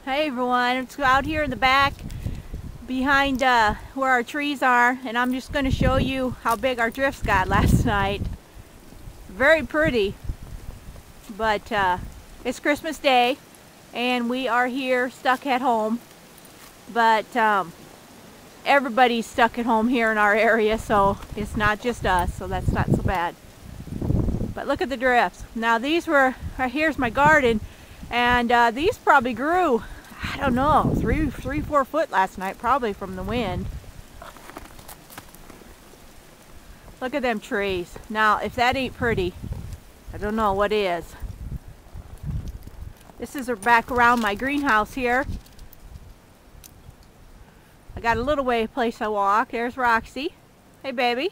Hey everyone, it's out here in the back behind where our trees are, and I'm just going to show you how big our drifts got last night. Very pretty, but it's Christmas Day and we are here stuck at home, but everybody's stuck at home here in our area, so it's not just us, so that's not so bad. But look at the drifts. Now these were, here's my garden, and these probably grew, I don't know, 4 foot last night, probably from the wind. Look at them trees. Now, if that ain't pretty, I don't know what is. This is back around my greenhouse here. I got a little place I walk. There's Roxy. Hey, baby.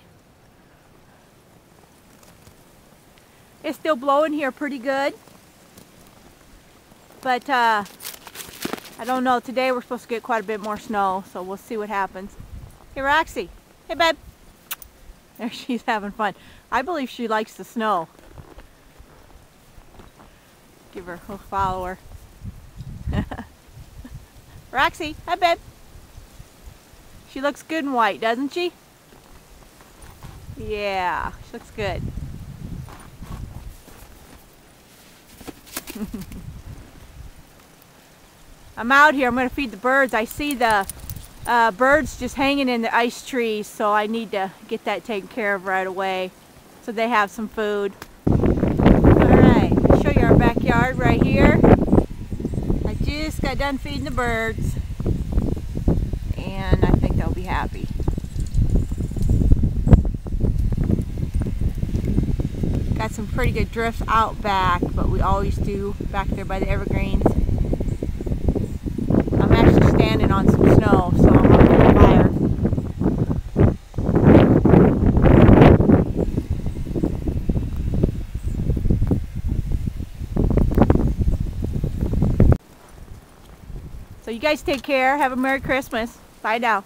It's still blowing here pretty good. But I don't know. Today we're supposed to get quite a bit more snow, so we'll see what happens. Hey, Roxy. Hey, babe. There she's having fun. I believe she likes the snow. Give her a follower. Roxy. Hi, babe. She looks good in white, doesn't she? Yeah, she looks good. I'm out here. I'm going to feed the birds. I see the birds just hanging in the ice trees, so I need to get that taken care of right away so they have some food. Alright, I'll show you our backyard right here. I just got done feeding the birds, and I think they'll be happy. Got some pretty good drifts out back, but we always do back there by the evergreens. I'm actually standing on some snow, so I'm up on the fire. So you guys take care. Have a Merry Christmas. Bye now.